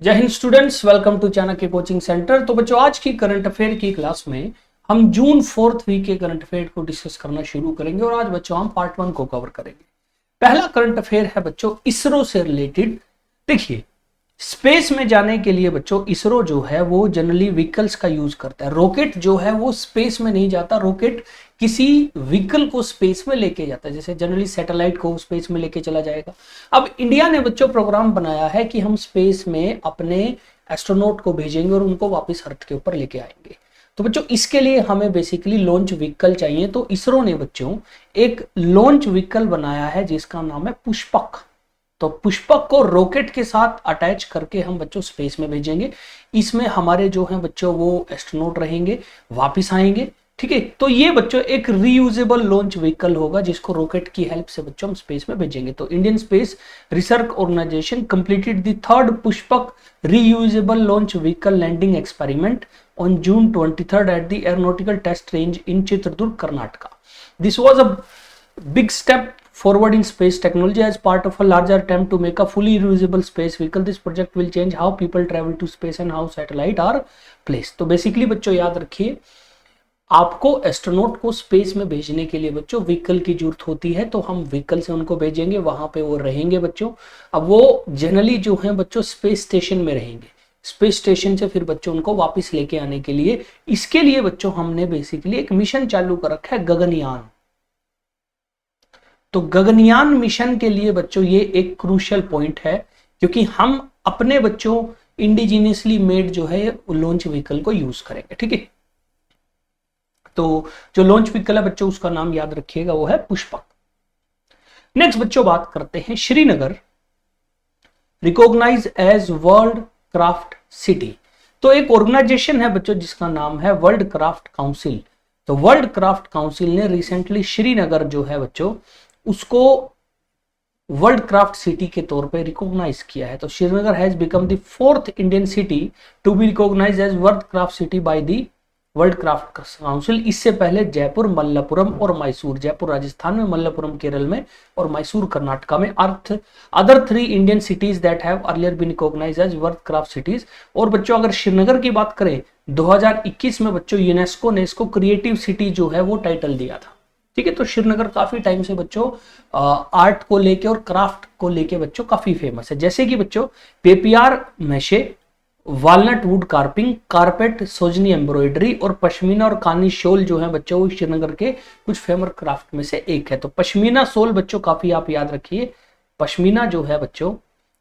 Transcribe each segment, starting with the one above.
जय हिंद students, welcome to Chanakya coaching centre. तो बच्चों, आज की करंट अफेयर की क्लास में हम जून 4th वीक के करंट अफेयर को डिस्कस करना शुरू करेंगे और आज बच्चों हम पार्ट 1 को कवर करेंगे। पहला करंट अफेयर है बच्चों इसरो से रिलेटेड। देखिए, स्पेस में जाने के लिए बच्चों इसरो जो है वो जनरली व्हीकल्स का यूज करता है। रॉकेट जो है वो स्पेस में नहीं जाता, रॉकेट किसी व्हीकल को स्पेस में लेके जाता है, जैसे जनरली सैटेलाइट को स्पेस में लेके चला जाएगा। अब इंडिया ने बच्चों प्रोग्राम बनाया है कि हम स्पेस में अपने एस्ट्रोनॉट को भेजेंगे और उनको वापस अर्थ के ऊपर लेके आएंगे। तो बच्चों इसके लिए हमें बेसिकली लॉन्च व्हीकल चाहिए। तो इसरो ने बच्चों एक लॉन्च व्हीकल बनाया है जिसका नाम है पुष्पक। तो पुष्पक को रॉकेट के साथ अटैच करके हम बच्चों स्पेस में भेजेंगे। इसमें हमारे जो हैं बच्चों वो एस्ट्रोनॉट रहेंगे, वापस आएंगे। ठीक है, तो ये बच्चों एक रीयूजेबल लॉन्च व्हीकल होगा जिसको रॉकेट की हेल्प से बच्चों हम स्पेस में भेजेंगे। तो Indian space research organisation completed the third Pushpak reusable launch vehicle landing experiment on June 23rd at the Aeronautical Test Range in Chitradurg, Karnataka. This was a big step forward in space technology as part of a larger attempt to make a fully reusable space vehicle. This project will change how people travel to space and how satellites are placed. तो basically बच्चों याद रखिए, आपको astronaut को space में भेजने के लिए बच्चों व्हीकल की जरूरत होती है। तो हम व्हीकल से उनको भेजेंगे, वहां पे वो रहेंगे बच्चों। अब वो जनरली जो है बच्चों स्पेस स्टेशन में रहेंगे। स्पेस स्टेशन से फिर बच्चों उनको वापस लेके आने के लिए, इसके लिए बच्चों हमने बेसिकली एक मिशन चालू कर रखा है, गगनयान। तो गगनयान मिशन के लिए बच्चों ये एक क्रूशियल पॉइंट है, क्योंकि हम अपने बच्चों इंडिजीनियसली मेड जो है लॉन्च व्हीकल को यूज करेंगे। ठीक है, तो जो लॉन्च व्हीकल है बच्चों उसका नाम याद रखिएगा, वो है पुष्पक। नेक्स्ट बच्चों बात करते हैं Srinagar recognise as world craft city. तो एक ऑर्गेनाइजेशन है बच्चों जिसका नाम है वर्ल्ड क्राफ्ट काउंसिल। तो वर्ल्ड क्राफ्ट काउंसिल ने रिसेंटली श्रीनगर जो है बच्चों उसको वर्ल्ड क्राफ्ट सिटी के तौर पे रिकॉग्नाइज किया है। तो Srinagar has become the 4th Indian city to be recognise as world craft city by the world craft council. इससे पहले जयपुर, मल्लपुरम और मैसूर, जयपुर राजस्थान में, मल्लपुरम केरल में और मैसूर कर्नाटका में other 3 Indian cities that have earlier been recognised as world craft cities. और बच्चों अगर श्रीनगर की बात करें, 2021 में बच्चों यूनेस्को ने इसको क्रिएटिव सिटी जो है वो टाइटल दिया था। ठीक है, तो श्रीनगर काफी टाइम से बच्चों आर्ट को लेके और क्राफ्ट को लेके बच्चों काफी फेमस है, जैसे कि बच्चों papier mache, walnut wood carving, carpet, Sozni embroidery और पश्मीना और कानी शॉल जो है बच्चों वो श्रीनगर के कुछ फेमस क्राफ्ट में से एक है। तो पश्मीना शॉल बच्चों काफी आप याद रखिए, पश्मीना जो है बच्चों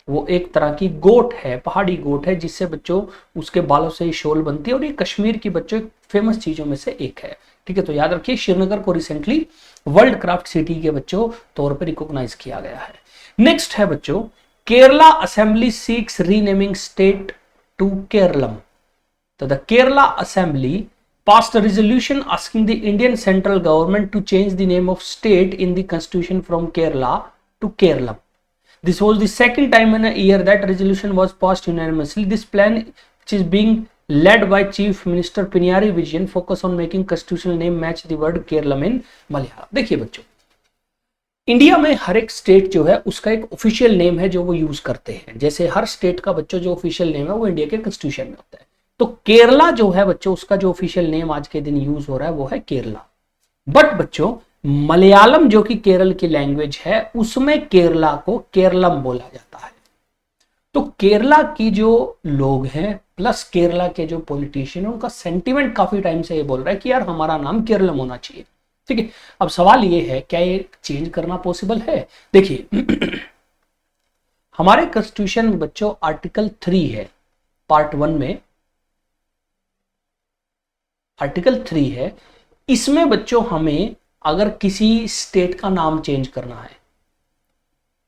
वो एक तरह की गोट है, पहाड़ी गोट है, जिससे बच्चों उसके बालों से ही शॉल बनती है और ये कश्मीर की बच्चों एक फेमस चीजों में से एक है। ठीक है, तो याद रखिए श्रीनगर को रिसेंटली वर्ल्ड क्राफ्ट सिटी के बच्चों तौर पर रिकॉग्नाइज किया गया है। नेक्स्ट है बच्चों Kerala assembly seeks renaming state to Kerala. So the Kerala Assembly passed a resolution asking the Indian central government to change the name of state in the constitution from Kerala to Kerala. This was the second time in a year that resolution was passed unanimously. This plan, which is being led by Chief Minister Pinarayi Vijayan, focus on making constitutional name match the word Kerala in Malayalam. देखिए बच्चों, India में हर एक state जो है उसका एक official name है जो वो यूज करते हैं। जैसे हर स्टेट का बच्चों जो ऑफिशियल नेम है वो इंडिया के कॉन्स्टिट्यूशन में होता है। तो केरला जो है बच्चों उसका जो ऑफिशियल नेम आज के दिन यूज हो रहा है वो है केरला। बट बच्चों मलयालम जो कि केरल की लैंग्वेज है उसमें केरला को केरलम बोला जाता है। तो केरला की जो लोग हैं प्लस केरला के जो पॉलिटिशियन है उनका सेंटिमेंट काफी टाइम से ये बोल रहा है कि यार हमारा नाम केरलम होना चाहिए। ठीक है, अब सवाल ये है क्या ये चेंज करना पॉसिबल है? देखिए हमारे कॉन्स्टिट्यूशन में बच्चों आर्टिकल 3 है, पार्ट 1 में आर्टिकल 3 है। इसमें बच्चों हमें अगर किसी स्टेट का नाम चेंज करना है,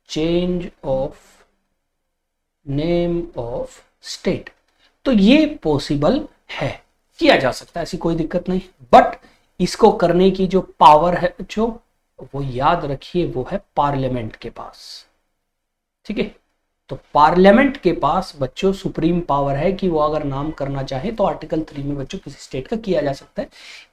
change of name of state, तो ये पॉसिबल है, किया जा सकता है, ऐसी कोई दिक्कत नहीं। बट इसको करने की जो पावर है जो वो याद रखिए वो है पार्लियामेंट के पास। ठीक है, तो पार्लियामेंट के पास बच्चों सुप्रीम पावर है कि वो अगर नाम करना चाहे तो आर्टिकल 3 में बच्चों किसी स्टेट का किया जा सकता है।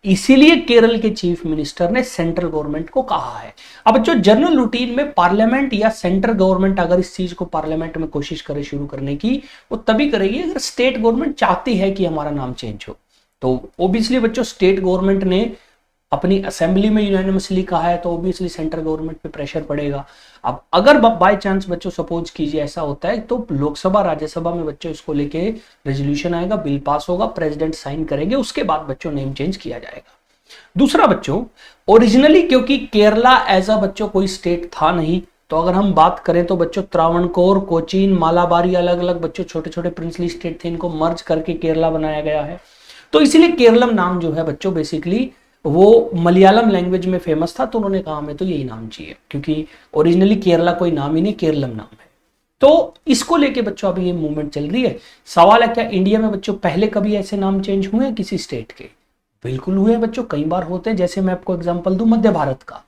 इसीलिए केरल के चीफ मिनिस्टर ने सेंट्रल गवर्नमेंट को कहा है। अब बच्चों जनरल रूटीन में पार्लियामेंट या सेंट्रल गवर्नमेंट अगर इस चीज को पार्लियामेंट में कोशिश करे शुरू करने की, वो तभी करेगी अगर स्टेट गवर्नमेंट चाहती है कि हमारा नाम चेंज हो। तो ओबियसली बच्चों स्टेट गवर्नमेंट ने अपनी असेंबली में यूनानिमसली कहा है, तो ओबियसली सेंट्रल गवर्नमेंट पे प्रेशर पड़ेगा। अब अगर बाय चांस बच्चों सपोज कीजिए ऐसा होता है, तो लोकसभा राज्यसभा में बच्चों इसको लेके रेजोल्यूशन आएगा, बिल पास होगा, प्रेसिडेंट साइन करेंगे, उसके बाद बच्चों नेम चेंज किया जाएगा। दूसरा बच्चों, ओरिजिनली क्योंकि केरला एज अ बच्चों कोई स्टेट था नहीं, तो अगर हम बात करें तो बच्चों त्रावणकोर, कोचीन, मालाबारी अलग अलग बच्चों छोटे छोटे प्रिंसली स्टेट थे, इनको मर्ज करके केरला बनाया गया है। तो इसीलिए केरलम नाम जो है बच्चों बेसिकली वो मलयालम लैंग्वेज में फेमस था, तो उन्होंने कहा हमें तो यही नाम चाहिए, क्योंकि ओरिजिनली केरला कोई नाम ही नहीं, केरलम नाम है। तो इसको लेके बच्चों अभी ये मूवमेंट चल रही है। सवाल है क्या इंडिया में बच्चों पहले कभी ऐसे नाम चेंज हुए हैं किसी स्टेट के? बिल्कुल हुए हैं बच्चों, कई बार होते हैं। जैसे मैं आपको एग्जांपल दूं, मध्य भारत का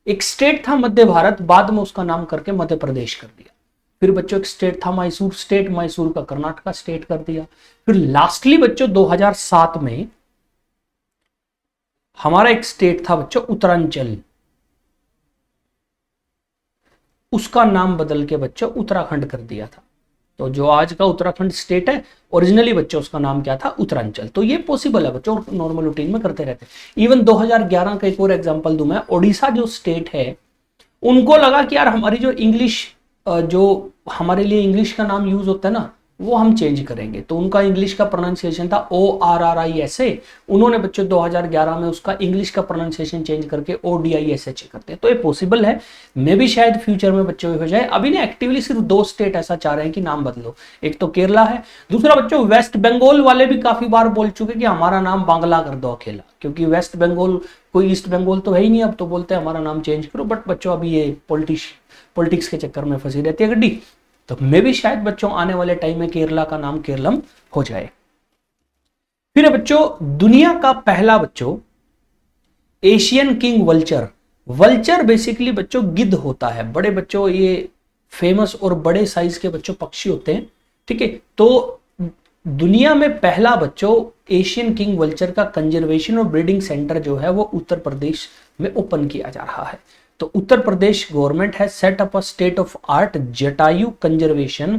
एक स्टेट था मध्य भारत, बाद में उसका नाम करके मध्य प्रदेश कर दिया। फिर बच्चों एक स्टेट था मैसूर स्टेट, मैसूर का कर्नाटका स्टेट कर दिया। फिर लास्टली बच्चों 2007 में हमारा एक स्टेट था बच्चों उत्तरांचल, उसका नाम बदल के बच्चों उत्तराखंड कर दिया था। तो जो आज का उत्तराखंड स्टेट है, ओरिजिनली बच्चों उसका नाम क्या था? उत्तरांचल। तो ये पॉसिबल है बच्चों, नॉर्मल रूटीन में करते रहते हैं। इवन 2011 का एक और एग्जांपल दूं मैं, ओडिशा जो स्टेट है, उनको लगा कि यार हमारी जो इंग्लिश, जो हमारे लिए इंग्लिश का नाम यूज होता है ना, वो हम चेंज करेंगे। तो उनका इंग्लिश का प्रोनाउंसिएशन था ORRISA, उन्होंने बच्चों 2011 में उसका इंग्लिश का प्रोनाउंसिएशन चेंज करके ODISH करते हैं। तो ये पॉसिबल है, मे भी शायद फ्यूचर में बच्चों हो जाए। अभी ना एक्टिवली सिर्फ 2 स्टेट ऐसा चाह रहे हैं कि नाम बदलो, एक तो केरला है, दूसरा बच्चों वेस्ट बंगाल वाले भी काफी बार बोल चुके कि हमारा नाम बांग्ला कर दो अकेला, क्योंकि वेस्ट बंगाल कोई ईस्ट बंगाल तो है ही नहीं, अब तो बोलते हैं हमारा नाम चेंज करो। बट बच्चों अभी ये पॉलिटिक्स के चक्कर में फंसी रहती है गड्डी। तो मे भी शायद बच्चों आने वाले टाइम में केरला का नाम केरलम हो जाए। फिर बच्चों दुनिया का पहला बच्चों Asian king vulture. Vulture basically बच्चों गिद्ध होता है, बड़े बच्चों ये फेमस और बड़े साइज के बच्चों पक्षी होते हैं, ठीक है। तो दुनिया में पहला बच्चों एशियन किंग वल्चर का कंजर्वेशन और ब्रीडिंग सेंटर जो है वो उत्तर प्रदेश में ओपन किया जा रहा है। तो Uttar Pradesh government has set up a state of art Jatayu conservation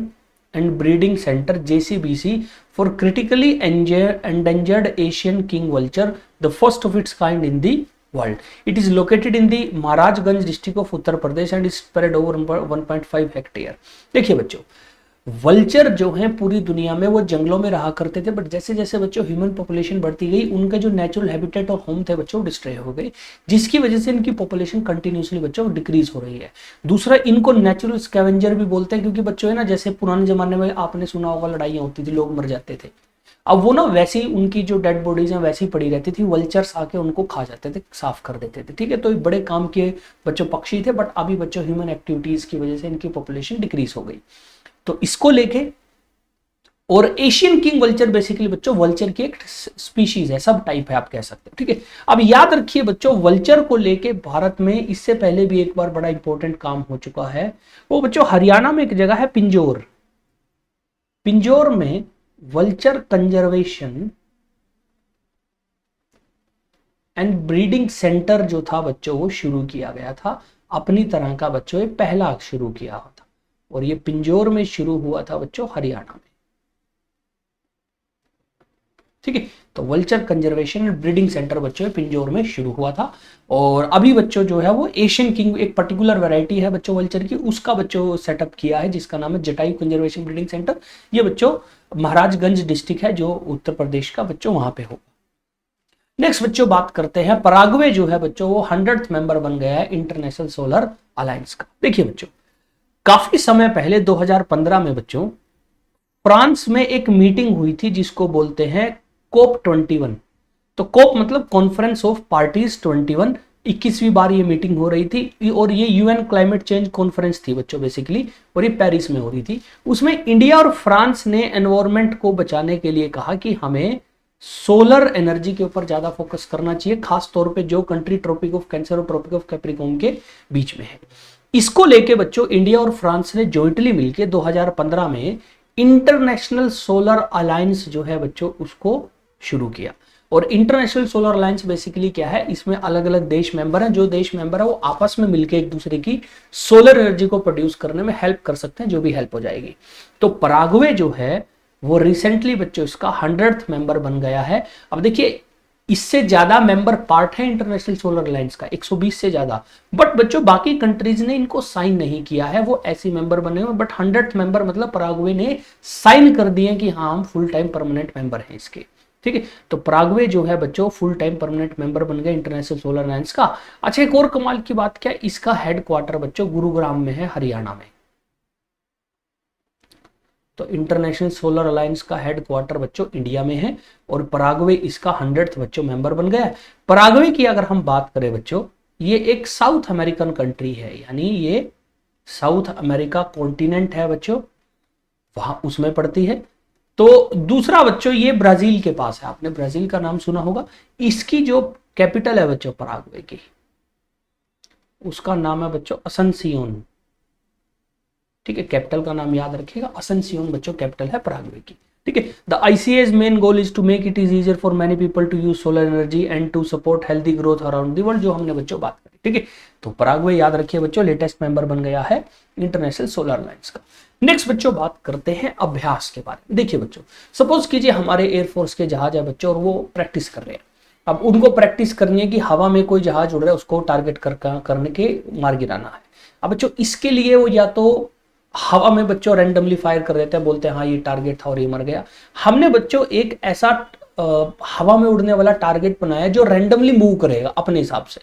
and breeding centre JCBC for critically endangered Asian king vulture, the first of its kind in the world. It is located in the Maharajganj district of Uttar Pradesh and is spread over 1.5 hectare. देखिए बच्चों, vulture जो है पूरी दुनिया में वो जंगलों में रहा करते थे, बट जैसे जैसे बच्चों ह्यूमन पॉपुलेशन बढ़ती गई, उनके जो नेचुरल हैबिटेट और होम थे बच्चों डिस्ट्रॉय हो गए, जिसकी वजह से इनकी पॉपुलेशन कंटिन्यूसली बच्चों डिक्रीज हो रही है। दूसरा, इनको नेचुरल स्कैवेंजर भी बोलते हैं, क्योंकि बच्चों है ना, जैसे पुराने जमाने में आपने सुना होगा लड़ाइयाँ होती थी, लोग मर जाते थे, अब वो ना वैसी उनकी जो डेड बॉडीज हैं वैसी पड़ी रहती थी, वल्चर्स आके उनको खा जाते थे, साफ कर देते थे, ठीक है। तो बड़े काम के बच्चों पक्षी थे, बट अभी बच्चों ह्यूमन एक्टिविटीज की वजह से इनकी पॉपुलेशन डिक्रीज हो गई। तो इसको लेके, और एशियन किंग वल्चर बेसिकली बच्चों वल्चर की एक स्पीशीज है, सब टाइप है आप कह सकते हो, ठीक है। अब याद रखिए बच्चों, वल्चर को लेके भारत में इससे पहले भी एक बार बड़ा इंपॉर्टेंट काम हो चुका है। वो बच्चों हरियाणा में एक जगह है पिंजौर, पिंजौर में vulture conservation and breeding centre जो था बच्चों वो शुरू किया गया था, अपनी तरह का बच्चों ये पहला शुरू किया था, और ये पिंजौर में शुरू हुआ था बच्चों हरियाणा में, ठीक है। तो vulture conservation and breeding centre बच्चों पिंजौर में शुरू हुआ था। और अभी बच्चों जो है वो एशियन किंग एक पर्टिकुलर वैरायटी है बच्चों वल्चर की, उसका बच्चों सेटअप किया है, जिसका नाम है जटायु कंजर्वेशन ब्रीडिंग सेंटर। ये बच्चों महाराजगंज डिस्ट्रिक्ट है जो उत्तर प्रदेश का बच्चों वहां पे हो। नेक्स्ट बच्चों बात करते हैं, पराग्वे जो है बच्चों वो 100th मेंबर बन गया है इंटरनेशनल सोलर अलायंस का। देखिए बच्चों, काफी समय पहले 2015 में बच्चों फ्रांस में एक मीटिंग हुई थी जिसको बोलते हैं COP21। तो COP मतलब कॉन्फ्रेंस ऑफ पार्टीज 21, 21वीं बार ये मीटिंग हो रही थी, और ये UN क्लाइमेट चेंज कॉन्फ्रेंस थी बच्चों बेसिकली, और ये पेरिस में हो रही थी। उसमें इंडिया और फ्रांस ने एनवायरमेंट को बचाने के लिए कहा कि हमें सोलर एनर्जी के ऊपर ज्यादा फोकस करना चाहिए, खास तौर पे जो कंट्री ट्रॉपिक ऑफ कैंसर और ट्रॉपिक ऑफ कैप्रिकॉर्न के बीच में है। इसको लेके बच्चों इंडिया और फ्रांस ने जॉइंटली मिलकर 2015 में इंटरनेशनल सोलर अलायंस जो है बच्चों उसको शुरू किया। और इंटरनेशनल सोलर अलायंस बेसिकली क्या है, इसमें अलग अलग देश मेंबर हैं, जो देश मेंबर है वो आपस में मिलकर एक दूसरे की सोलर एनर्जी को प्रोड्यूस करने में हेल्प कर सकते हैं, जो भी हेल्प हो जाएगी। तो पराग्वे जो है वो रिसेंटली बच्चों इसका 100th मेंबर बन गया है। अब देखिए इससे ज्यादा मेंबर पार्ट है इंटरनेशनल सोलर अलायंस का, 120 से ज्यादा, बट बच्चों बाकी कंट्रीज ने इनको साइन नहीं किया है, वो ऐसे मेंबर बने हुए, बट 100th मेंबर मतलब पराग्वे ने साइन कर दिए कि हाँ हम फुल टाइम परमानेंट मेंबर हैं इसके। ठीक है, तो पराग्वे जो है बच्चों फुल टाइम परमानेंट मेंबर बन गया इंटरनेशनल सोलर अलायंस का। अच्छा एक और कमाल की बात क्या है, इसका हेडक्वार्टर बच्चों गुरुग्राम में है, हरियाणा में। तो इंटरनेशनल सोलर अलायंस का हेडक्वार्टर बच्चों इंडिया में है और पराग्वे इसका 100th बच्चों मेंबर बन गया है। पराग्वे की अगर हम बात करें बच्चों, ये एक साउथ अमेरिकन कंट्री है, यानी ये साउथ अमेरिका कॉन्टिनेंट है बच्चों, वहां उसमें पड़ती है। तो दूसरा बच्चों ये ब्राजील के पास है, आपने ब्राजील का नाम सुना होगा। इसकी जो कैपिटल है बच्चों पराग्वे की, उसका नाम है बच्चों असनसियोन। ठीक है, कैपिटल का नाम याद रखिएगा, असनसियोन बच्चों कैपिटल है पराग्वे की। ठीक है, द आईसीए's main goal is to make it is easier for many people to use solar energy and to support healthy growth around the world, जो हमने बच्चों बात करी। ठीक है, तो पराग्वे याद रखिए बच्चों लेटेस्ट मेंबर बन गया है इंटरनेशनल सोलर अलायंस का। नेक्स्ट बच्चों बात करते हैं अभ्यास के बारे में। देखिए बच्चों, सपोज कीजिए हमारे एयरफोर्स के जहाज है बच्चों और वो प्रैक्टिस कर रहे हैं। अब उनको प्रैक्टिस करनी है कि हवा में कोई जहाज उड़ रहा है उसको टारगेट करने के मार गिराना है। अब बच्चों इसके लिए वो या तो हवा में बच्चों रैंडमली फायर कर देते हैं, बोलते हैं हाँ ये टारगेट था और ये मर गया। हमने बच्चों एक ऐसा हवा में उड़ने वाला टारगेट बनाया जो रैंडमली मूव करेगा अपने हिसाब से।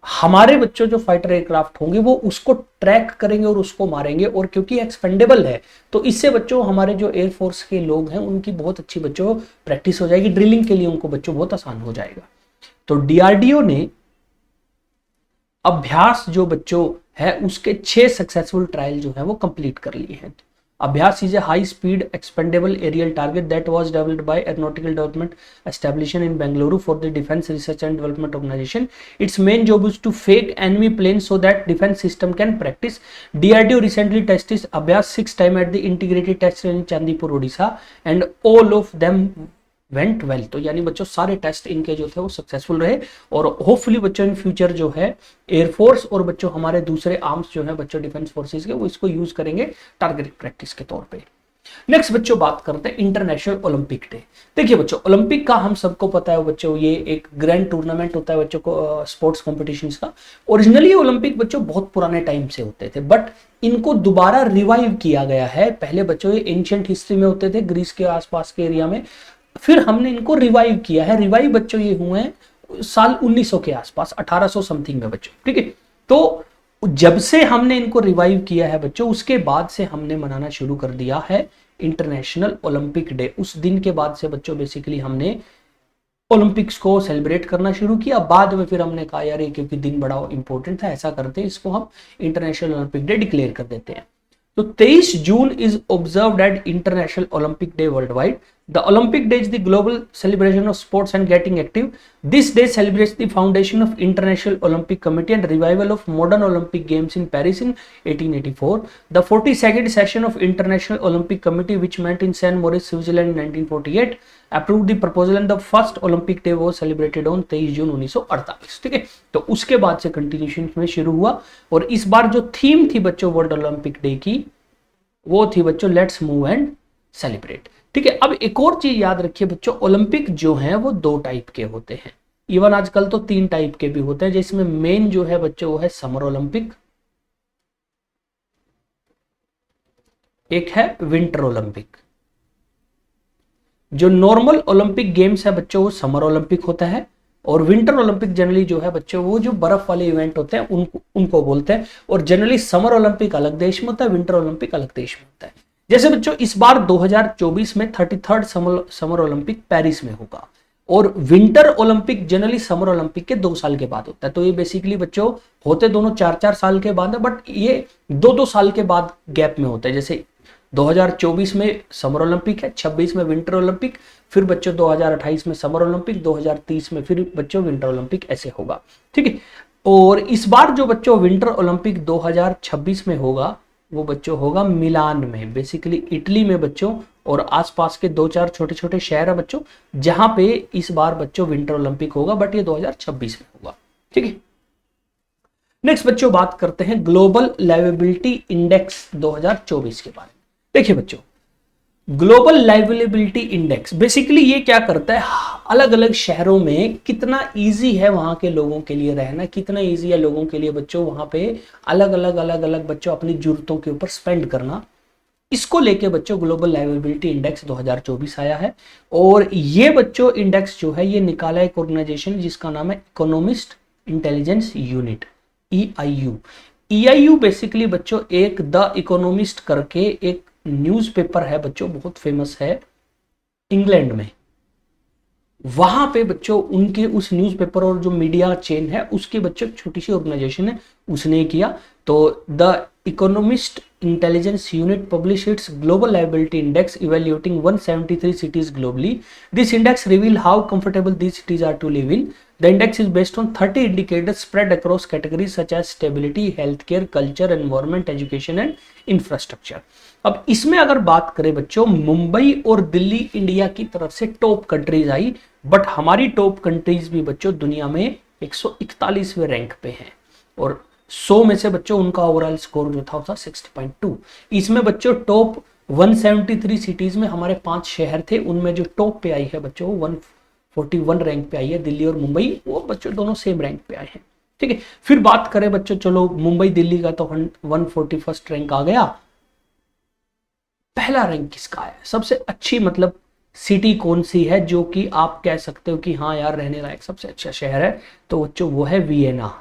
हमारे बच्चों जो फाइटर एयरक्राफ्ट होंगे वो उसको ट्रैक करेंगे और उसको मारेंगे, और क्योंकि एक्सपेंडेबल है तो इससे बच्चों हमारे जो एयरफोर्स के लोग हैं उनकी बहुत अच्छी बच्चों प्रैक्टिस हो जाएगी, ड्रिलिंग के लिए उनको बच्चों बहुत आसान हो जाएगा। तो डीआरडीओ ने अभ्यास जो बच्चों है उसके 6 सक्सेसफुल ट्रायल जो है वो कंप्लीट कर लिए हैं। Abhyas is a high speed expendable aerial target that was developed by aeronautical development establishment in Bengaluru for the defence research and development organisation. Its main job is to fake enemy plane so that defence system can practise. DRDO recently tested Abhyas 6 time at the integrated test range Chandipur Odisha and all of them went well. तो यानी बच्चों सारे test इनके जो थे वो successful रहे, और होपफुली बच्चों इन फ्यूचर जो है एयरफोर्स और बच्चों हमारे दूसरे आर्म्स जो है बच्चों डिफेंस फोर्सेस के वो इसको यूज करेंगे टारगेट प्रैक्टिस के तौर पे। नेक्स्ट बच्चों बात करते हैं इंटरनेशनल ओलंपिक डे। देखिए बच्चों ओलंपिक का हम सबको पता है बच्चों, ये एक ग्रैंड टूर्नामेंट होता है बच्चों को स्पोर्ट्स कॉम्पिटिशंस का। ओरिजिनली ओलंपिक बच्चों बहुत पुराने टाइम से होते थे, बट इनको दोबारा रिवाइव किया गया है। पहले बच्चों ये एंशिएंट हिस्ट्री में होते थे ग्रीस के आसपास के एरिया में, फिर हमने इनको रिवाइव किया है। रिवाइव बच्चों ये हुए हैं साल 1900 के आसपास, 1800 समथिंग में बच्चों। ठीक है, तो जब से हमने इनको रिवाइव किया है बच्चों उसके बाद से हमने मनाना शुरू कर दिया है इंटरनेशनल ओलंपिक डे। उस दिन के बाद से बच्चों बेसिकली हमने ओलंपिक्स को सेलिब्रेट करना शुरू किया। बाद में फिर हमने कहा यार ये क्योंकि दिन बड़ा इंपॉर्टेंट था, ऐसा करते हैं इसको हम इंटरनेशनल ओलंपिक डे डिक्लेयर कर देते हैं। तो 23 June is observed eight international Olympic day world wide. The Olympic Day is the global celebration of sports and getting active. This day celebrates the foundation of International Olympic Committee and revival of modern Olympic Games in Paris in 1884. The 42nd session of International Olympic Committee, which met in Saint Moritz, Switzerland in 1948, approved the proposal and the first Olympic Day was celebrated on 23 जून 1948। ठीक है, तो उसके बाद से continuation में शुरू हुआ, और इस बार जो थीम थी बच्चों वर्ल्ड ओलंपिक डे की वो थी बच्चों लेट्स मूव एंड सेलिब्रेट। ठीक है, अब एक और चीज याद रखिए बच्चों, ओलंपिक जो है वो 2 टाइप के होते हैं, इवन आजकल तो 3 टाइप के भी होते हैं, जिसमें मेन जो है बच्चों वो है समर ओलंपिक, एक है विंटर ओलंपिक। जो नॉर्मल ओलंपिक गेम्स है बच्चों वो समर ओलंपिक होता है, और विंटर ओलंपिक जनरली जो है बच्चों वो जो बर्फ वाले इवेंट होते हैं उनको बोलते हैं। और जनरली समर ओलंपिक अलग देश में होता है, विंटर ओलंपिक अलग देश में होता है। जैसे बच्चों इस बार 2024 में 33rd समर ओलंपिक पेरिस में होगा, और winter Olympic generally summer Olympic के 2 साल के बाद होता है। तो ये बेसिकली बच्चों होते दोनों 4-4 साल के बाद है, बट ये 2-2 साल के बाद गैप में होता है। जैसे 2024 में समर ओलंपिक है, 26 में विंटर ओलंपिक, फिर बच्चों 2028 में समर ओलंपिक, 2030 में फिर बच्चों विंटर ओलंपिक, ऐसे होगा। ठीक है, और इस बार जो बच्चों विंटर ओलंपिक 2026 में होगा वो बच्चों होगा मिलान में, बेसिकली इटली में बच्चों, और आसपास के 2-4 छोटे छोटे शहर है बच्चों जहां पे इस बार बच्चों विंटर ओलंपिक होगा, बट ये 2026 में होगा। ठीक है, नेक्स्ट बच्चों बात करते हैं ग्लोबल लाइवेबिलिटी इंडेक्स 2024 के बारे में। देखिए बच्चों, ग्लोबल लाइवेबिलिटी इंडेक्स बेसिकली ये क्या करता है, अलग अलग शहरों में कितना इजी है वहां के लोगों के लिए रहना, कितना इजी है लोगों के लिए बच्चों वहां पे अलग अलग बच्चों अपनी जरूरतों के ऊपर स्पेंड करना, इसको लेके बच्चों ग्लोबल लाइवेबिलिटी इंडेक्स 2024 आया है। और ये बच्चों इंडेक्स जो है ये निकाला एक ऑर्गेनाइजेशन जिसका नाम है economist intelligence unit, EIU। EIU basically बच्चों एक द इकोनॉमिस्ट करके एक न्यूज़पेपर है बच्चों, बहुत फेमस है इंग्लैंड में, वहां पे बच्चों उनके उस न्यूज़पेपर और जो मीडिया चेन है उसके बच्चों छोटी सी ऑर्गेनाइजेशन है उसने किया। तो the economist intelligence unit publish it's global liability index evaluating 173 cities globally. This index reveal how comfortable these cities are to live in. The index is based on 30 indicators spread across categories such as stability, healthcare, culture, environment, education and infrastructure. अब इसमें अगर बात करें बच्चों, मुंबई और Delhi India की तरफ से टॉप कंट्रीज आई, बट हमारी टॉप कंट्रीज भी बच्चों दुनिया में 141वें रैंक पे हैं, और 100 में से बच्चों उनका ओवरऑल स्कोर जो था वो था 60.2। इसमें बच्चों टॉप 173 सिटीज में हमारे 5 शहर थे, उनमें जो टॉप पे आई है बच्चों 141 रैंक पे आई है दिल्ली और मुंबई, वो बच्चों दोनों सेम रैंक पे आए हैं। ठीक है, फिर बात करें बच्चों, चलो मुंबई दिल्ली का तो 141st रैंक आ गया, पहला रैंक किसका आया, सबसे अच्छी मतलब सिटी कौन सी है जो कि आप कह सकते हो कि हाँ यार रहने लायक सबसे अच्छा शहर है, तो बच्चों वो है वियना।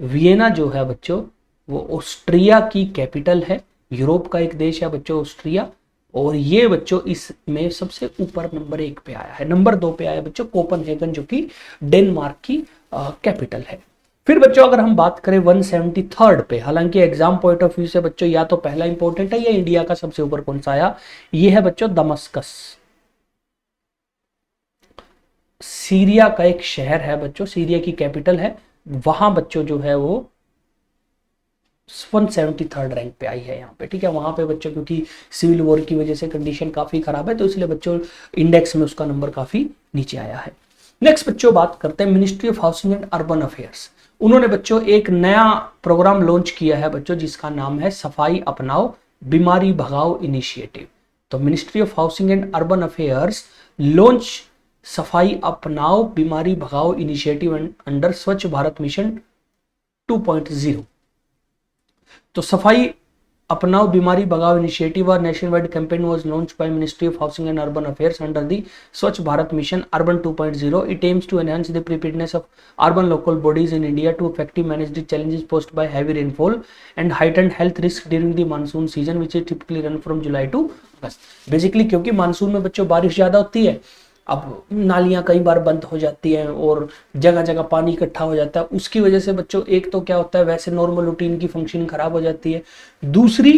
वियना जो है बच्चों वो ऑस्ट्रिया की कैपिटल है, यूरोप का एक देश है बच्चों ऑस्ट्रिया, और ये बच्चों इसमें सबसे ऊपर नंबर 1 पे आया है। नंबर 2 पे आया बच्चों कोपनहेगन जो कि डेनमार्क की कैपिटल है। फिर बच्चों अगर हम बात करें 173rd पे, हालांकि एग्जाम पॉइंट ऑफ व्यू से बच्चों या तो पहला इंपॉर्टेंट है या इंडिया का सबसे ऊपर कौन सा आया, ये है बच्चों दमस्कस, सीरिया का एक शहर है बच्चों, सीरिया की कैपिटल है, वहां बच्चों जो है वो 173rd रैंक पे आई है यहाँ पे। ठीक है, वहां पे बच्चों क्योंकि सिविल वॉर की वजह से कंडीशन काफी खराब है, तो इसलिए बच्चों इंडेक्स में उसका नंबर काफी नीचे आया है। नेक्स्ट बच्चों बात करते हैं ministry of housing and urban affairs. उन्होंने बच्चों एक नया प्रोग्राम लॉन्च किया है बच्चों जिसका नाम है सफाई अपनाओ बीमारी भगाओ इनिशिएटिव। तो ministry of housing and urban affairs launch सफाई अपनाओ बीमारी भगाओ इनिशिएटिव अंडर स्वच्छ भारत मिशन 2.0। तो सफाई अपनाओ बीमारी भगाओ इनिशिएटिव और national wide campaign was launched by ministry of housing and urban affairs under the Swachh Bharat mission urban 2.0। It aims to enhance the preparedness of urban local bodies in India to effective manage the challenges posed by heavy rainfall and heightened health risk during the monsoon season which is typically run from July to August. Basically क्योंकि monsoon में बच्चों बारिश ज्यादा होती है, अब नालियां कई बार बंद हो जाती हैं और जगह जगह पानी इकट्ठा हो जाता है, उसकी वजह से बच्चों एक तो क्या होता है वैसे नॉर्मल रूटीन की फंक्शनिंग खराब हो जाती है, दूसरी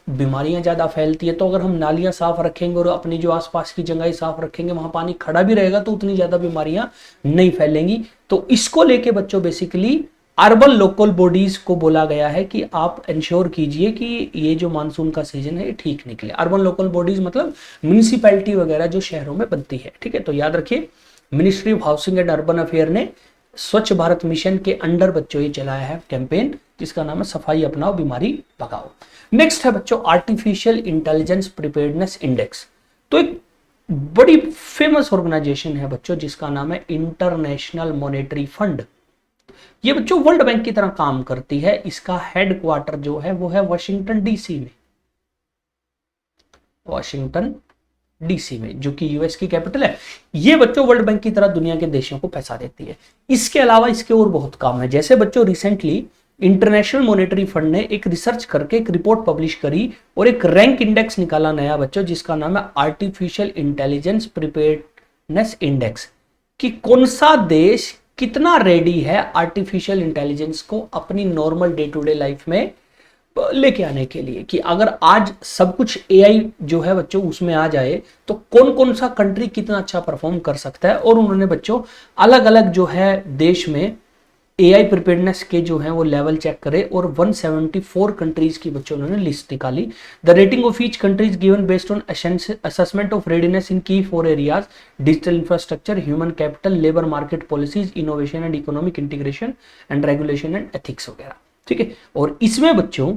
बीमारियां ज्यादा फैलती है। तो अगर हम नालियां साफ रखेंगे और अपनी जो आसपास की जगह साफ रखेंगे, वहां पानी खड़ा भी रहेगा तो उतनी ज्यादा बीमारियां नहीं फैलेंगी। तो इसको लेके बच्चों बेसिकली अर्बन लोकल बॉडीज को बोला गया है कि आप इंश्योर कीजिए कि ये जो मानसून का सीजन है ये ठीक निकले। अर्बन लोकल बॉडीज मतलब म्यूनिसिपैलिटी वगैरह जो शहरों में बनती है। ठीक है, तो याद रखिए ministry of housing and urban affair ने स्वच्छ भारत मिशन के अंडर बच्चों ये चलाया है कैंपेन जिसका नाम है सफाई अपनाओ बीमारी भगाओ। नेक्स्ट है बच्चों आर्टिफिशियल इंटेलिजेंस प्रिपेयर्डनेस इंडेक्स। तो एक बड़ी फेमस ऑर्गेनाइजेशन है बच्चों जिसका नाम है इंटरनेशनल मॉनेटरी फंड। ये बच्चों वर्ल्ड बैंक की तरह काम करती है। इसका हेडक्वार्टर जो है वो है वाशिंगटन डीसी में, वाशिंगटन डीसी में जो कि यूएस की कैपिटल है। ये बच्चों वर्ल्ड बैंक की तरह दुनिया के देशों को पैसा देती है। इसके अलावा इसके और बहुत काम है। जैसे बच्चों रिसेंटली इंटरनेशनल मॉनेटरी फंड ने एक रिसर्च करके एक रिपोर्ट पब्लिश करी और एक रैंक इंडेक्स निकाला नया बच्चों जिसका नाम है आर्टिफिशियल इंटेलिजेंस प्रिपेयर्डनेस इंडेक्स, कि कौन सा देश कितना रेडी है आर्टिफिशियल इंटेलिजेंस को अपनी normal day to day life में लेके आने के लिए। कि अगर आज सब कुछ एआई जो है बच्चों उसमें आ जाए तो कौन कौन सा कंट्री कितना अच्छा परफॉर्म कर सकता है। और उन्होंने बच्चों अलग अलग जो है देश में एआई प्रिपेयर्डनेस के जो है वो लेवल चेक करे और 174 कंट्रीज की बच्चों उन्होंने लिस्ट निकाली। The rating of each country is given based on assessment of readiness in key 4 areas, digital infrastructure, human capital, labour market policies, innovation and economic integration and regulation and ethics वगैरह। ठीक है, और इसमें बच्चों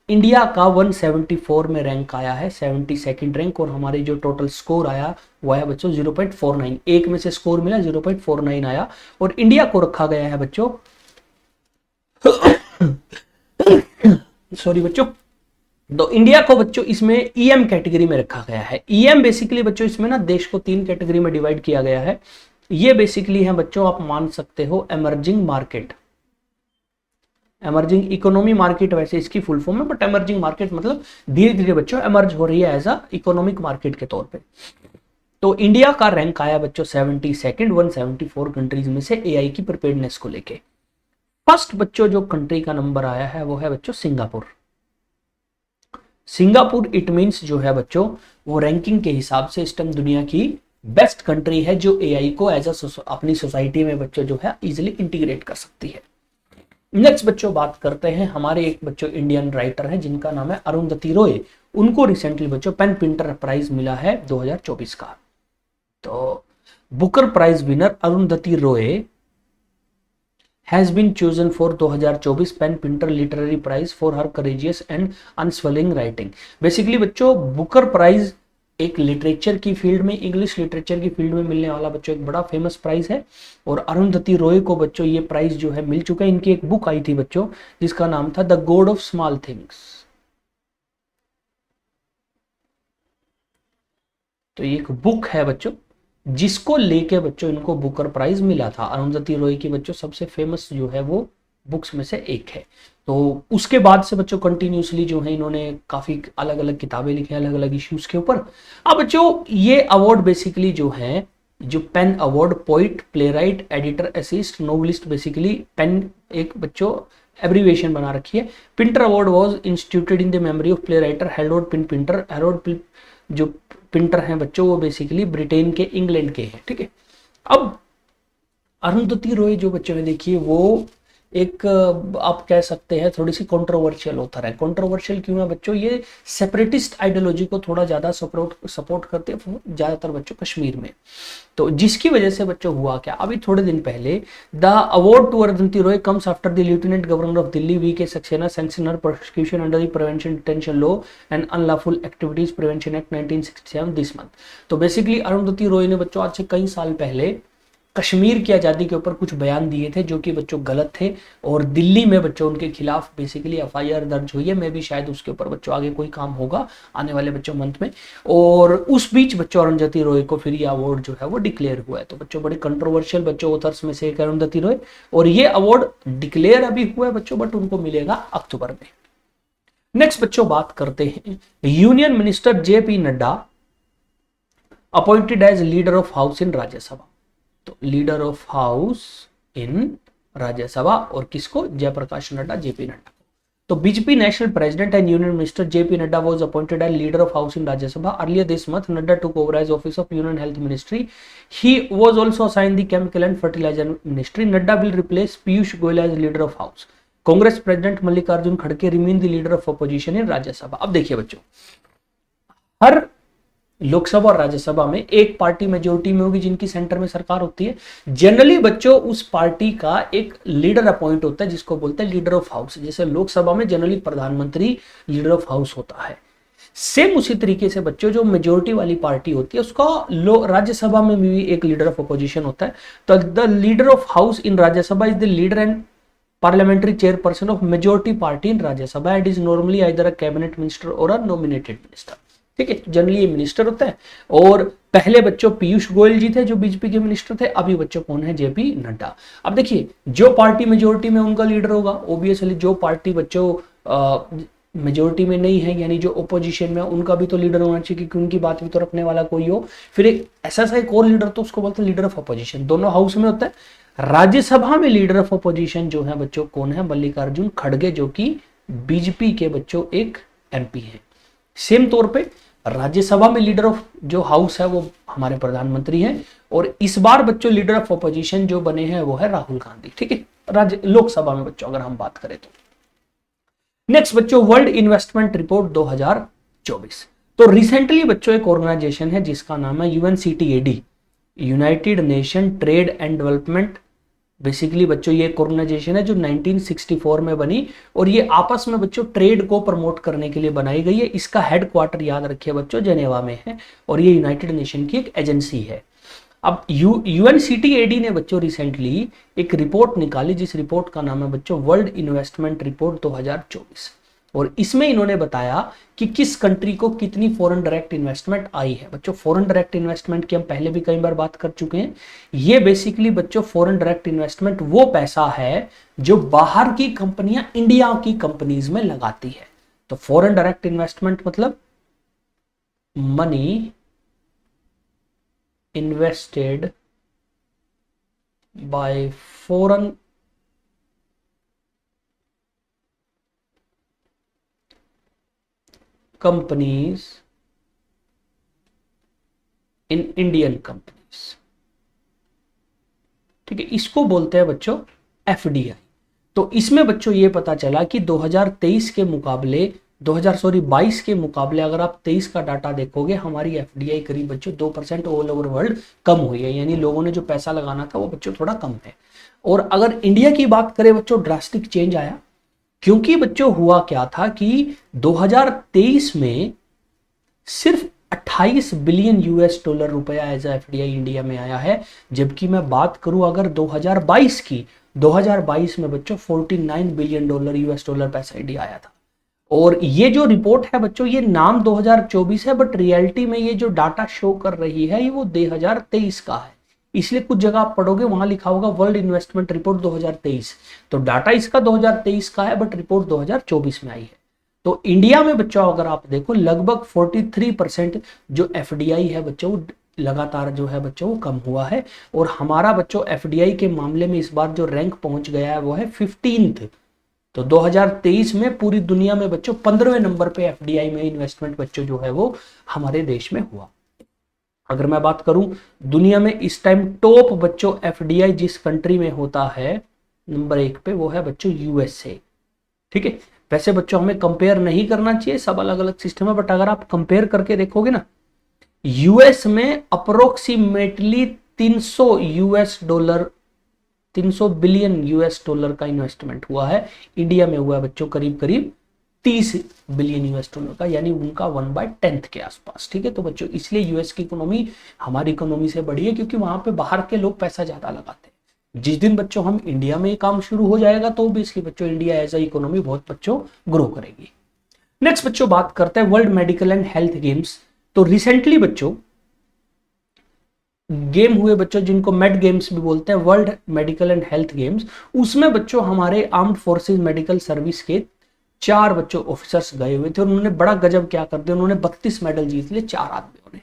India का 174 में rank आया है, 72nd रैंक, और हमारे जो टोटल स्कोर आया वो आया बच्चों 0.49, एक में से स्कोर मिला 0.49 आया, और इंडिया को रखा गया है बच्चों सॉरी बच्चों, तो इंडिया को बच्चों इसमें ईएम कैटेगरी में रखा गया है। ईएम बेसिकली बच्चों इसमें ना देश को 3 कैटेगरी में डिवाइड किया गया है। ये बेसिकली है बच्चों, आप मान सकते हो emerging market, emerging economy market वैसे इसकी फुल फॉर्म है, बट एमर्जिंग मार्केट मतलब धीरे धीरे बच्चों एमर्ज हो रही है एज अ इकोनॉमिक मार्केट के तौर पे। तो इंडिया का रैंक आया बच्चों 72nd 174 कंट्रीज में से एआई की प्रिपेयर्डनेस को लेके। फर्स्ट बच्चों जो कंट्री का नंबर आया है वो है बच्चों सिंगापुर। सिंगापुर इट मींस जो है बच्चों वो रैंकिंग के हिसाब से इस टाइम दुनिया की बेस्ट कंट्री है जो एआई को एज अ अपनी सोसाइटी में बच्चों जो है इजिली इंटीग्रेट कर सकती है। नेक्स्ट बच्चों बात करते हैं, हमारे एक बच्चों इंडियन राइटर हैं जिनका नाम है अरुंधति रॉय। उनको रिसेंटली बच्चों पेन प्रिंटर प्राइज मिला है 2024 का। तो Booker prize winner Arundhati Roy has been chosen for 2024 PEN Pinter literary prize for her courageous and unswerving writing. Basically बच्चों बुकर प्राइज एक लिटरेचर की फील्ड में, इंग्लिश लिटरेचर की फील्ड में मिलने वाला बच्चों एक बड़ा फेमस प्राइज है, और अरुंधति रॉय को बच्चों ये प्राइज जो है मिल चुका है। इनकी एक बुक आई थी बच्चों जिसका नाम था the God of small things. तो ये एक बुक है बच्चों जिसको लेके बच्चों इनको बुकर प्राइज मिला था। अरुंधति रॉय की बच्चों सबसे फेमस जो है वो बुक्स में से एक है। तो उसके बाद से बच्चों कंटिन्यूसली जो है इन्होंने काफी अलग अलग किताबें लिखी अलग अलग इश्यूज के ऊपर। अब बच्चों ये अवार्ड बेसिकली जो है, जो pen award, poet, playwright, editor essayist, novelist, basically pen एक बच्चों एब्रीविएशन बना रखी है। Pinter award was instituted in the memory of play writer Harold pin Pinter. Harold जो पिंटर हैं बच्चों वो बेसिकली ब्रिटेन के, इंग्लैंड के हैं। ठीक है, अब अरुंधति रॉय जो बच्चों ने देखिए वो एक आप कह सकते हैं थोड़ी सी कंट्रोवर्शियल ऑथर है। कंट्रोवर्शियल क्यों है बच्चों, ये सेपरेटिस्ट आइडियोलॉजी को थोड़ा ज्यादा सपोर्ट करते हैं ज्यादातर बच्चों कश्मीर में। तो जिसकी वजह से बच्चों हुआ क्या, अभी थोड़े दिन पहले the award to Arundhati Roy comes after the lieutenant governor of Delhi V K Saxena sanction her prosecution under the prevention detention law and unlawful activities prevention act 1967 this month. तो बेसिकली अरुंधति रॉय ने बच्चों आज से कई साल पहले कश्मीर की आज़ादी के ऊपर कुछ बयान दिए थे जो कि बच्चों गलत थे, और दिल्ली में बच्चों उनके खिलाफ बेसिकली एफआईआर दर्ज हुई है। मैं भी शायद उसके ऊपर बच्चों आगे कोई काम होगा आने वाले बच्चों मंथ में। और उस बीच बच्चों अरुंधति रॉय को फिर ये अवार्ड जो है वो डिक्लेयर हुआ है। तो बच्चों बड़े कंट्रोवर्शियल बच्चों ऑथर्स में से एक अरुंधति रॉय, और ये अवार्ड डिक्लेयर अभी हुआ है बच्चों, बट उनको मिलेगा अक्टूबर में। नेक्स्ट बच्चों बात करते हैं, union minister JP Nadda appointed as leader of house in Rajya Sabha. तो leader of house in Rajya Sabha और किसको, जयप्रकाश नड्डा, जेपी नड्डा। तो BJP national president and union minister JP Nadda was appointed as leader of house in Rajya Sabha earlier this month. Nadda took over as office of union health ministry. He was also assigned the chemical and fertilizer ministry. Nadda will replace Piyush Goyal as leader of house. Congress president Mallikarjun खड़गे remain the leader of opposition in Rajya Sabha. अब देखिए बच्चों, हर लोकसभा और राज्यसभा में एक party majority में होगी जिनकी सेंटर में सरकार होती है। जनरली बच्चों उस पार्टी का एक लीडर अपॉइंट होता है जिसको बोलते हैं लीडर ऑफ हाउस। जैसे लोकसभा में जनरली प्रधानमंत्री लीडर ऑफ हाउस होता है, सेम उसी तरीके से बच्चों जो मेजोरिटी वाली पार्टी होती है उसका राज्यसभा में भी एक लीडर ऑफ अपोजिशन होता है। तो the leader of house in Rajya Sabha is the leader and parliamentary chairperson of majority party in Rajya Sabha and is normally either a cabinet minister or a nominated minister। ठीक है, generally ये minister होता है। और पहले बच्चों पीयूष गोयल जी थे जो बीजेपी के मिनिस्टर थे, अभी बच्चों कौन है, जेपी नड्डा। अब देखिए जो पार्टी मेजोरिटी में उनका लीडर होगा, ओबियसली जो पार्टी बच्चों मेजोरिटी में नहीं है यानी जो ओपोजिशन में, उनका भी तो लीडर होना चाहिए क्योंकि उनकी बात भी तो रखने वाला कोई हो। फिर एक ऐसा सा एक और लीडर तो उसको बोलते हैं लीडर ऑफ अपोजिशन। दोनों हाउस में होता है। राज्यसभा में लीडर ऑफ अपोजिशन जो है बच्चों कौन है, मल्लिकार्जुन खड़गे जो कि बीजेपी के बच्चों एक एमपी हैं। सेम तौर पे राज्यसभा में लीडर ऑफ जो हाउस है वो हमारे प्रधानमंत्री हैं, और इस बार बच्चों लीडर ऑफ अपोजिशन जो बने हैं वो है राहुल गांधी। ठीक है, राज्य लोकसभा में बच्चों अगर हम बात करें तो। नेक्स्ट बच्चों वर्ल्ड इन्वेस्टमेंट रिपोर्ट 2024। तो रिसेंटली बच्चों एक ऑर्गेनाइजेशन है जिसका नाम है UNCTAD, United Nation trade and development. Basically बच्चों ये एक ऑर्गेनाइजेशन है जो 1964 में बनी और ये आपस में बच्चों ट्रेड को प्रमोट करने के लिए बनाई गई है। इसका हेडक्वार्टर याद रखिए बच्चों जेनेवा में है और ये यूनाइटेड नेशन की एक एजेंसी है। अब यूएनसीटीएडी ने बच्चों रिसेंटली एक रिपोर्ट निकाली जिस रिपोर्ट का नाम है बच्चों वर्ल्ड इन्वेस्टमेंट रिपोर्ट 2024 और इसमें इन्होंने बताया कि किस कंट्री को कितनी फॉरेन डायरेक्ट इन्वेस्टमेंट आई है। बच्चों फॉरेन डायरेक्ट इन्वेस्टमेंट की हम पहले भी कई बार बात कर चुके हैं। ये बेसिकली बच्चों फॉरेन डायरेक्ट इन्वेस्टमेंट वो पैसा है जो बाहर की कंपनियां इंडिया की कंपनीज में लगाती है। तो फॉरेन डायरेक्ट इन्वेस्टमेंट मतलब money invested by foreign companies in Indian companies। ठीक है, इसको बोलते हैं बच्चों एफडीआई। तो इसमें बच्चों ये पता चला कि 2023 के मुकाबले 22 के मुकाबले अगर आप 23 का डाटा देखोगे हमारी एफडीआई करीब बच्चों 2% ऑल ओवर वर्ल्ड कम हुई है, यानी लोगों ने जो पैसा लगाना था वो बच्चों थोड़ा कम है। और अगर इंडिया की बात करें बच्चों ड्रास्टिक चेंज आया, क्योंकि बच्चों हुआ क्या था कि 2023 में सिर्फ 28 बिलियन यूएस डॉलर रुपया एज एफडीआई इंडिया में आया है, जबकि मैं बात करूं अगर 2022 की, 2022 में बच्चों 49 बिलियन डॉलर यूएस डॉलर पैसा इंडिया आया था। और ये जो रिपोर्ट है बच्चों ये नाम 2024 है बट रियलिटी में ये जो डाटा शो कर रही है ये वो 2023 का है। इसलिए कुछ जगह आप पढ़ोगे वहां लिखा होगा वर्ल्ड इन्वेस्टमेंट रिपोर्ट 2023, तो डाटा इसका 2023 का है बट रिपोर्ट 2024 में आई है। तो इंडिया में बच्चों अगर आप देखो लगभग 43% जो एफडीआई है बच्चों लगातार जो है बच्चों वो कम हुआ है। और हमारा बच्चों एफडीआई के मामले में इस बार जो रैंक पहुंच गया है वो है 15th। तो 2023 में पूरी दुनिया में बच्चों 15वें नंबर पे एफडीआई में इन्वेस्टमेंट बच्चों जो है वो हमारे देश में हुआ। अगर मैं बात करूं दुनिया में इस टाइम टॉप बच्चों एफडीआई जिस कंट्री में होता है नंबर 1 पे वो है बच्चों यूएसए। ठीक है, वैसे बच्चों हमें कंपेयर नहीं करना चाहिए, सब अलग अलग सिस्टम है, बट अगर आप कंपेयर करके देखोगे ना यूएस में अप्रोक्सीमेटली 300 बिलियन यूएस डॉलर का इन्वेस्टमेंट हुआ है। इंडिया में हुआ है बच्चों करीब करीब 30 बिलियन यूएस डॉलर का, यानी उनका 1/10 के आसपास। ठीक है, तो बच्चों इसलिए यूएस की इकोनॉमी हमारी इकोनॉमी से बड़ी है क्योंकि वहां पे बाहर के लोग पैसा ज्यादा लगाते हैं। जिस दिन बच्चों हम इंडिया में काम शुरू हो जाएगा तो बेसिकली बच्चों इंडिया एज ए इकोनॉमी बहुत बच्चों ग्रो करेगी। नेक्स्ट बच्चों बात करते हैं world medical and health games. तो रिसेंटली बच्चों गेम हुए बच्चों जिनको मेड गेम्स भी बोलते हैं, world medical and health games, उसमें बच्चों हमारे आर्म्ड फोर्सेस मेडिकल सर्विस के 4 बच्चों ऑफिसर्स गए हुए थे और उन्होंने बड़ा गजब क्या कर दिया, उन्होंने 32 मेडल जीत लिए 4 आदमियों ने।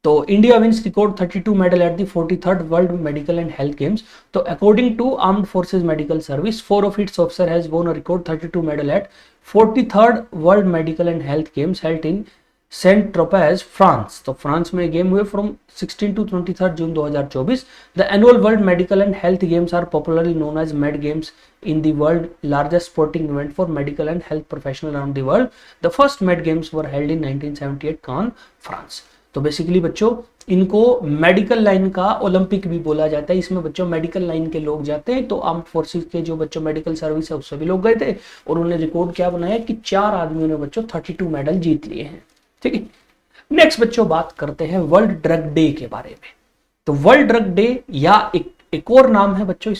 तो India wins record 32 medal at the 43rd world medical and health games. तो according to armed forces medical service 4 of its officer has won a record 32 medal at 43rd world medical and health games held in Saint Tropez France. तो France में game हुए from 16 to 23 June 2024। The annual world medical and health games are popularly known as Med games in the world largest sporting event for medical and health professional around the world. The first med games were held in 1978 Cannes, France. तो basically बच्चों इनको medical line का Olympic भी बोला जाता है। इसमें बच्चों मेडिकल लाइन के लोग जाते हैं, तो आर्म्ड फोर्सेस के जो बच्चों मेडिकल सर्विस है उससे भी लोग गए थे और उन्होंने रिकॉर्ड क्या बनाया कि 4 आदमियों ने बच्चों 32 मेडल जीत लिए हैं। ठीक है, नेक्स्ट बच्चों बात करते हैं वर्ल्ड ड्रग डे के बारे में। तो वर्ल्ड ड्रग डे या एक और नाम है बच्चों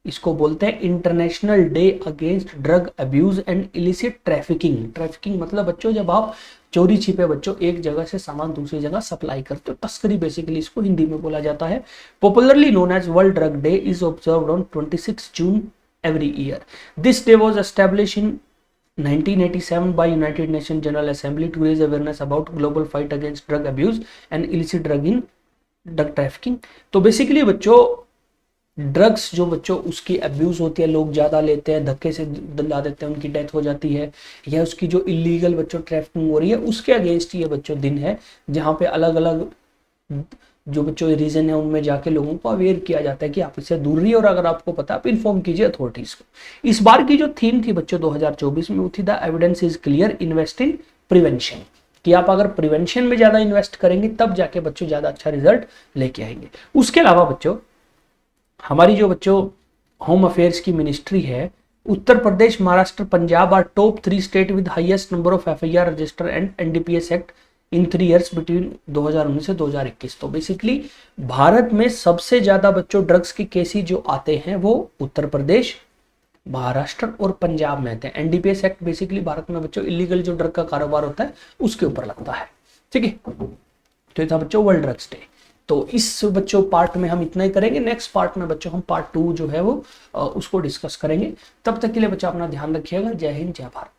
इसको बोलते हैं international day against drug abuse and illicit trafficking. Trafficking मतलब बच्चों जब आप चोरी छिपे बच्चों एक जगह से सामान दूसरी जगह सप्लाई करते हो, तस्करी बेसिकली इसको हिंदी में बोला जाता है। Popularly known as world drug day is observed on 26 June every year. This day was established in 1987 by United Nations General Assembly to raise awareness about global fight against drug abuse and illicit drug trafficking। तो basically बच्चों drugs जो बच्चों उसकी abuse होती है, लोग ज्यादा लेते हैं, धक्के से दिला देते हैं, उनकी डेथ हो जाती है, या उसकी जो इलीगल बच्चों ट्रैफिकिंग हो रही है उसके अगेंस्ट ये बच्चों दिन है जहाँ पे अलग अलग जो बच्चों रीजन है उनमें जाके लोगों को अवेयर किया जाता है कि आप इससे दूर रहिए, और अगर आपको पता आप इन्फॉर्म कीजिए अथॉरिटीज को। इस बार की जो थीम थी बच्चों 2024 में वो थी the evidence is clear, invest in prevention, कि आप अगर प्रिवेंशन में ज्यादा इन्वेस्ट करेंगे तब जाके बच्चों ज्यादा अच्छा रिजल्ट लेके आएंगे। उसके अलावा बच्चों हमारी जो बच्चों होम अफेयर्स की मिनिस्ट्री है, Uttar Pradesh, Maharashtra, Punjab are top 3 state with highest number of FIR register and NDPS act in 3 years between 2019 से 2021। तो बेसिकली भारत में सबसे ज्यादा बच्चों ड्रग्स के केसेस जो आते हैं वो उत्तर प्रदेश, महाराष्ट्र और पंजाब में आते हैं। एनडीपीएस एक्ट बेसिकली भारत में बच्चों इलीगल जो ड्रग का कारोबार होता है उसके ऊपर लगता है। ठीक है, तो ये था बच्चों वर्ल्ड ड्रग्स डे। तो इस बच्चों पार्ट में हम इतना ही करेंगे। नेक्स्ट पार्ट में बच्चों हम पार्ट 2 जो है वो उसको डिस्कस करेंगे। तब तक के लिए बच्चों अपना ध्यान रखिएगा। जय हिंद, जय भारत।